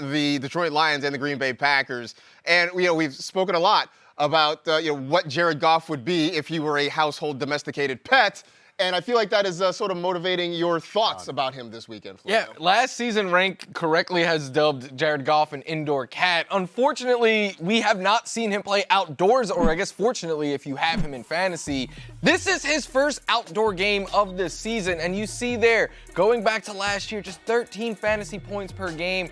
the Detroit Lions and the Green Bay Packers. And, we've spoken a lot about, what Jared Goff would be if he were a household domesticated pet. And I feel like that is sort of motivating your thoughts about him this weekend. Yeah, last season, Rank correctly has dubbed Jared Goff an indoor cat. Unfortunately, we have not seen him play outdoors, or I guess fortunately, if you have him in fantasy. This is his first outdoor game of the season, and you see there, going back to last year, just 13 fantasy points per game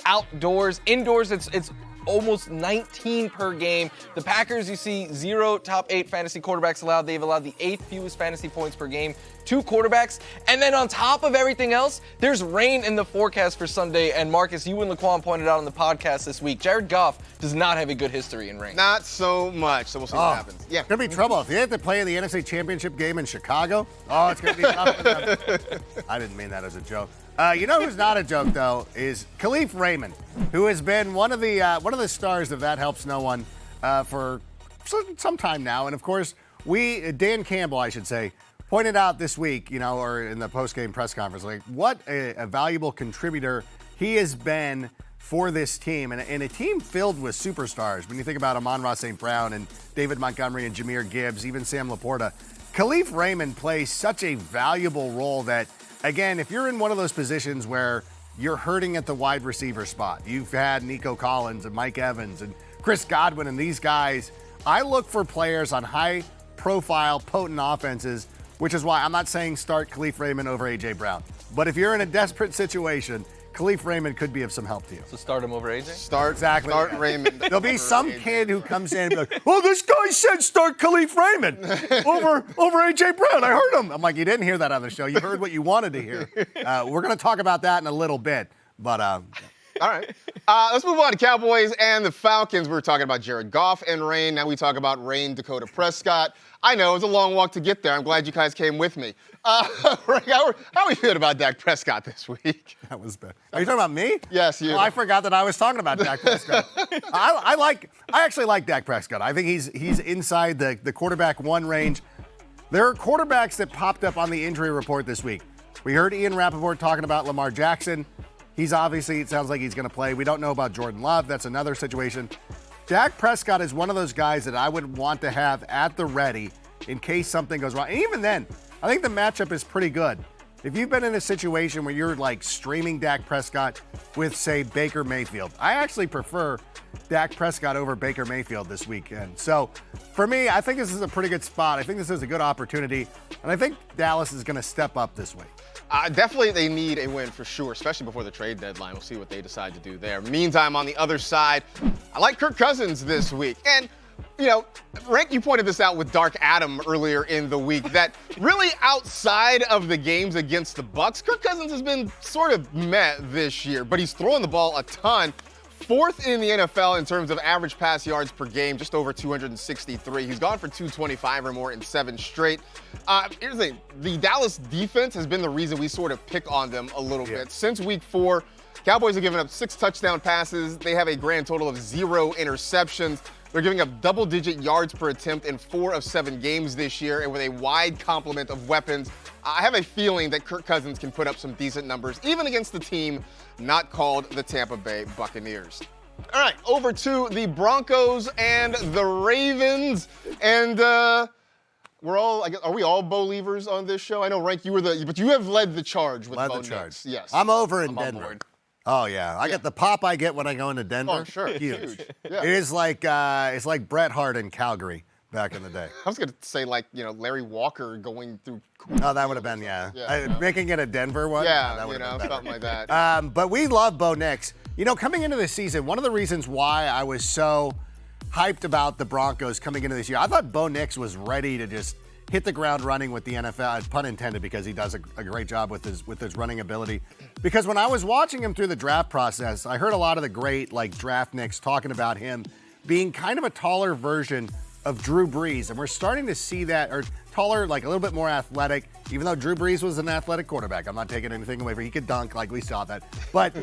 outdoors. Indoors, it's almost 19 per game. The Packers, you see 0 top 8 fantasy quarterbacks allowed. They've allowed the 8th fewest fantasy points per game to quarterbacks. And then on top of everything else, there's rain in the forecast for Sunday. And Marcus, you and Laquan pointed out on the podcast this week, Jared Goff does not have a good history in rain. Not so much, so we'll see what happens. Yeah. It's going to be trouble. If they have to play in the NFC Championship game in Chicago, it's going to be tough for them. I didn't mean that as a joke. You know who's not a joke, though, is Khalif Raymond, who has been one of the stars of That Helps No One for some time now. And, of course, Dan Campbell, I should say, pointed out this week, or in the post-game press conference, like what a valuable contributor he has been for this team. And a team filled with superstars. When you think about Amon-Ra St. Brown and David Montgomery and Jahmyr Gibbs, even Sam Laporta, Khalif Raymond plays such a valuable role that, again, if you're in one of those positions where you're hurting at the wide receiver spot, you've had Nico Collins and Mike Evans and Chris Godwin and these guys, I look for players on high-profile, potent offenses, which is why I'm not saying start Khalif Raymond over A.J. Brown. But if you're in a desperate situation, Khalif Raymond could be of some help to you. So start him over AJ? Start Raymond. There'll be some kid who comes in and be like, oh, this guy said start Khalif Raymond over A.J. Brown. I heard him. I'm like, you didn't hear that on the show. You heard what you wanted to hear. We're going to talk about that in a little bit. But all right. Let's move on to Cowboys and the Falcons. We were talking about Jared Goff and rain. Now we talk about rain, Dakota Prescott. I know, it was a long walk to get there. I'm glad you guys came with me. Frank, how are we feeling about Dak Prescott this week? That was bad. Are you talking about me? Yes, you. Oh, I forgot that I was talking about Dak Prescott. I actually like Dak Prescott. I think he's inside the quarterback one range. There are quarterbacks that popped up on the injury report this week. We heard Ian Rappaport talking about Lamar Jackson. He's obviously, it sounds like he's going to play. We don't know about Jordan Love. That's another situation. Dak Prescott is one of those guys that I would want to have at the ready in case something goes wrong. And even then, I think the matchup is pretty good. If you've been in a situation where you're like streaming Dak Prescott with, say, Baker Mayfield, I actually prefer Dak Prescott over Baker Mayfield this weekend. So for me, I think this is a pretty good spot. I think this is a good opportunity. And I think Dallas is going to step up this week. Definitely they need a win for sure, especially before the trade deadline. We'll see what they decide to do there. Meantime, on the other side, I like Kirk Cousins this week. And, Rank, you pointed this out with Dark Adam earlier in the week, that really outside of the games against the Bucs, Kirk Cousins has been sort of meh this year, but he's throwing the ball a ton. 4th in the NFL in terms of average pass yards per game, just over 263. He's gone for 225 or more in 7 straight. Here's the thing. The Dallas defense has been the reason we sort of pick on them a little bit. Since week 4, Cowboys have given up 6 touchdown passes. They have a grand total of 0 interceptions. They're giving up double-digit yards per attempt in 4 of 7 games this year, and with a wide complement of weapons, I have a feeling that Kirk Cousins can put up some decent numbers, even against the team not called the Tampa Bay Buccaneers. All right, over to the Broncos and the Ravens, and are we all Bo-leavers on this show? I know, Rank, but you have led the charge with Bo Nix. Yes, I'm over in Denver. Oh yeah, I get the pop I get when I go into Denver. Oh sure, huge. Yeah. It is like it's like Bret Hart in Calgary back in the day. I was gonna say Larry Walker going through. Oh, that would have been making it a Denver one. Yeah, that would have been something like that. But we love Bo Nix. Coming into this season, one of the reasons why I was so hyped about the Broncos coming into this year, I thought Bo Nix was ready to just hit the ground running with the NFL, pun intended, because he does a great job with his running ability. Because when I was watching him through the draft process, I heard a lot of the great draft nicks talking about him being kind of a taller version of Drew Brees. And we're starting to see that, or taller, a little bit more athletic, even though Drew Brees was an athletic quarterback. I'm not taking anything away from him. He could dunk, we saw that. But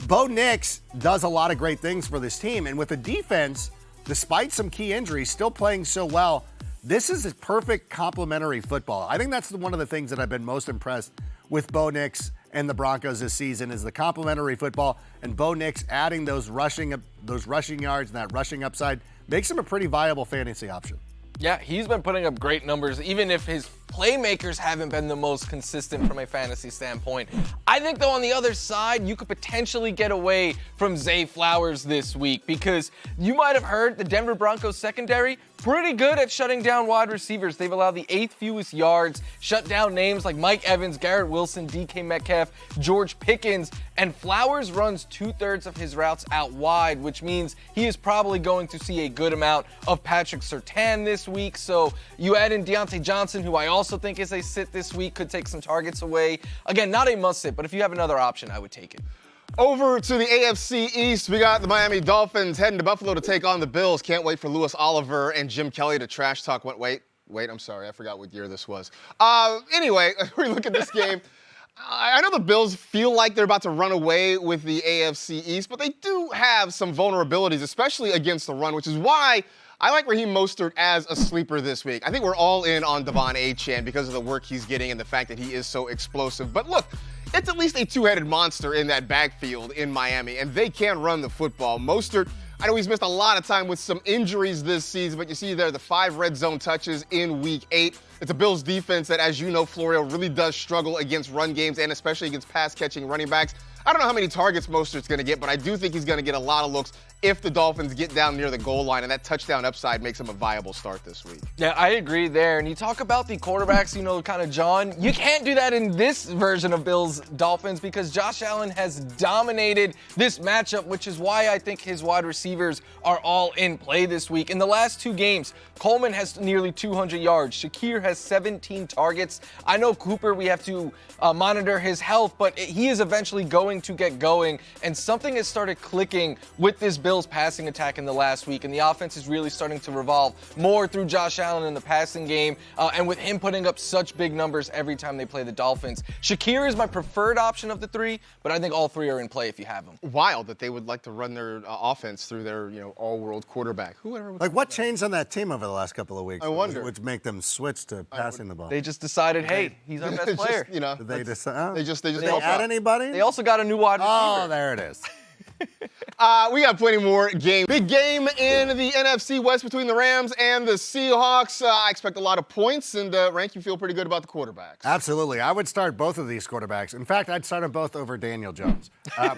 Bo Nix does a lot of great things for this team. And with the defense, despite some key injuries, still playing so well, this is a perfect complementary football. I think that's one of the things that I've been most impressed with Bo Nix and the Broncos this season is the complementary football, and Bo Nix adding those rushing yards and that rushing upside makes him a pretty viable fantasy option. Yeah, he's been putting up great numbers, even if his playmakers haven't been the most consistent from a fantasy standpoint. I think, though, on the other side, you could potentially get away from Zay Flowers this week because you might have heard the Denver Broncos secondary pretty good at shutting down wide receivers. They've allowed the 8th fewest yards, shut down names like Mike Evans, Garrett Wilson, DK Metcalf, George Pickens, and Flowers runs 2/3 of his routes out wide, which means he is probably going to see a good amount of Patrick Surtain this week. So you add in Deontay Johnson, who I also think is a sit this week, could take some targets away. Again, not a must sit, but if you have another option, I would take it. Over to the AFC East, we got the Miami Dolphins heading to Buffalo to take on the Bills. Can't wait for Louis Oliver and Jim Kelly to trash talk. Wait, I'm sorry. I forgot what year this was. Anyway, we look at this game. I know the Bills feel like they're about to run away with the AFC East, but they do have some vulnerabilities, especially against the run, which is why I like Raheem Mostert as a sleeper this week. I think we're all in on Devon Achane because of the work he's getting and the fact that he is so explosive. But look, it's at least a two-headed monster in that backfield in Miami, and they can run the football. Mostert, I know he's missed a lot of time with some injuries this season, but you see there the 5 red zone touches in Week 8. It's a Bills defense that, as you know, Florio, really does struggle against run games and especially against pass-catching running backs. I don't know how many targets Mostert's going to get, but I do think he's going to get a lot of looks if the Dolphins get down near the goal line, and that touchdown upside makes him a viable start this week. Yeah, I agree there. And you talk about the quarterbacks, kind of John. You can't do that in this version of Bills Dolphins because Josh Allen has dominated this matchup, which is why I think his wide receivers are all in play this week. In the last 2 games, Coleman has nearly 200 yards. Shakir has 17 targets. I know Cooper, we have to monitor his health, but he is eventually going to get going, and something has started clicking with this Bills passing attack in the last week, and the offense is really starting to revolve more through Josh Allen in the passing game, and with him putting up such big numbers every time they play the Dolphins. Shakir is my preferred option of the 3, but I think all 3 are in play if you have them. Wild that they would like to run their offense through their all-world quarterback. Whoever would What changed on that team over the last couple of weeks? I wonder. Which make them switch to passing the ball. They just decided, hey, he's our best player. Did they decide? They just Did they add anybody? They also got a new wide receiver. Oh, there it is. We got plenty more game. Big game in the NFC West between the Rams and the Seahawks. I expect a lot of points, and Rank, you feel pretty good about the quarterbacks. Absolutely. I would start both of these quarterbacks. In fact, I'd start them both over Daniel Jones. I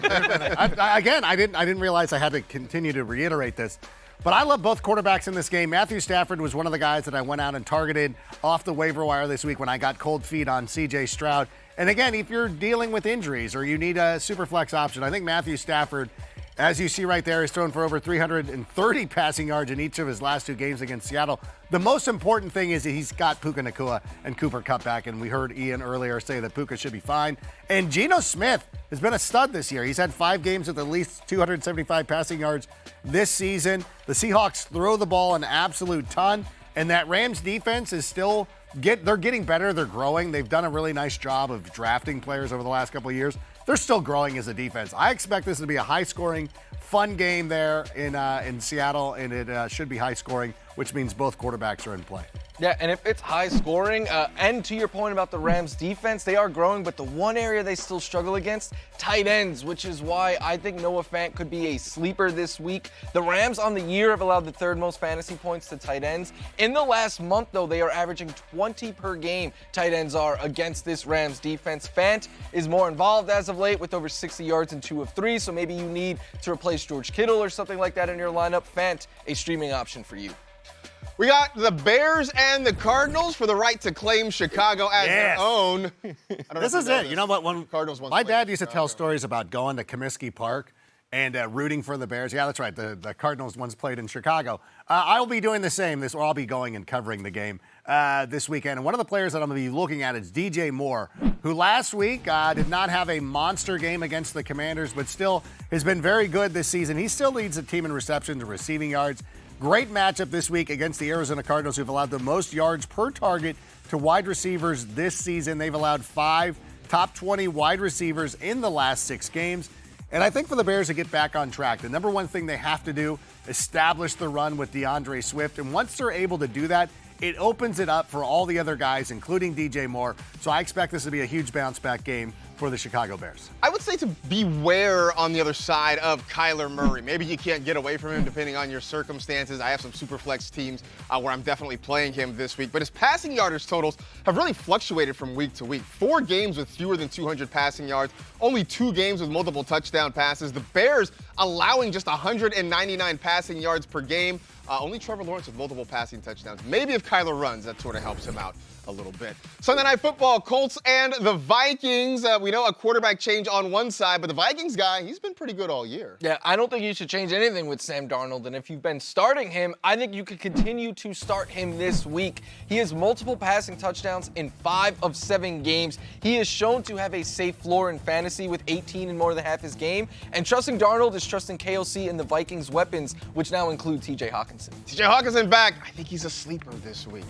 didn't realize I had to continue to reiterate this. But I love both quarterbacks in this game. Matthew Stafford was one of the guys that I went out and targeted off the waiver wire this week when I got cold feet on C.J. Stroud. And again, if you're dealing with injuries or you need a super flex option, I think Matthew Stafford, as you see right there, has thrown for over 330 passing yards in each of his last 2 games against Seattle. The most important thing is that he's got Puka Nacua and Cooper Kupp back, and we heard Ian earlier say that Puka should be fine. And Geno Smith has been a stud this year. He's had 5 games with at least 275 passing yards this season. The Seahawks throw the ball an absolute ton, and that Rams defense is still they're getting better. They're growing. They've done a really nice job of drafting players over the last couple of years. They're still growing as a defense. I expect this to be a high-scoring, fun game there in Seattle, and it should be high-scoring, which means both quarterbacks are in play. Yeah, and if it's high scoring, and to your point about the Rams defense, they are growing, but the one area they still struggle against, tight ends, which is why I think Noah Fant could be a sleeper this week. The Rams on the year have allowed the 3rd most fantasy points to tight ends. In the last month, though, they are averaging 20 per game, tight ends are, against this Rams defense. Fant is more involved as of late with over 60 yards in 2 of 3, so maybe you need to replace George Kittle or something like that in your lineup. Fant, a streaming option for you. We got the Bears and the Cardinals for the right to claim Chicago as their own. This is it. You know what? When Cardinals my dad used to tell stories about going to Comiskey Park and rooting for the Bears. Yeah, that's right. The Cardinals once played in Chicago. I'll be doing the same. I'll be going and covering the game this weekend. And one of the players that I'm going to be looking at is DJ Moore, who last week did not have a monster game against the Commanders, but still has been very good this season. He still leads the team in receptions and receiving yards. Great matchup this week against the Arizona Cardinals, who've allowed the most yards per target to wide receivers this season. They've allowed 5 top 20 wide receivers in the last 6 games. And I think for the Bears to get back on track, the number one thing they have to do, establish the run with DeAndre Swift. And once they're able to do that, it opens it up for all the other guys, including DJ Moore. So I expect this to be a huge bounce-back game for the Chicago Bears? I would say to beware on the other side of Kyler Murray. Maybe you can't get away from him depending on your circumstances. I have some super flex teams where I'm definitely playing him this week. But his passing yardage totals have really fluctuated from week to week. 4 games with fewer than 200 passing yards, only 2 games with multiple touchdown passes. The Bears allowing just 199 passing yards per game. Only Trevor Lawrence with multiple passing touchdowns. Maybe if Kyler runs, that sort of helps him out a little bit. Sunday Night Football, Colts and the Vikings. We know a quarterback change on one side, but the Vikings guy, he's been pretty good all year. Yeah, I don't think you should change anything with Sam Darnold. And if you've been starting him, I think you could continue to start him this week. He has multiple passing touchdowns in 5 of 7 games. He is shown to have a safe floor in fantasy with 18 in more than half his game. And trusting Darnold is trusting KOC and the Vikings' weapons, which now include TJ Hawkinson. TJ Hawkinson back. I think he's a sleeper this week.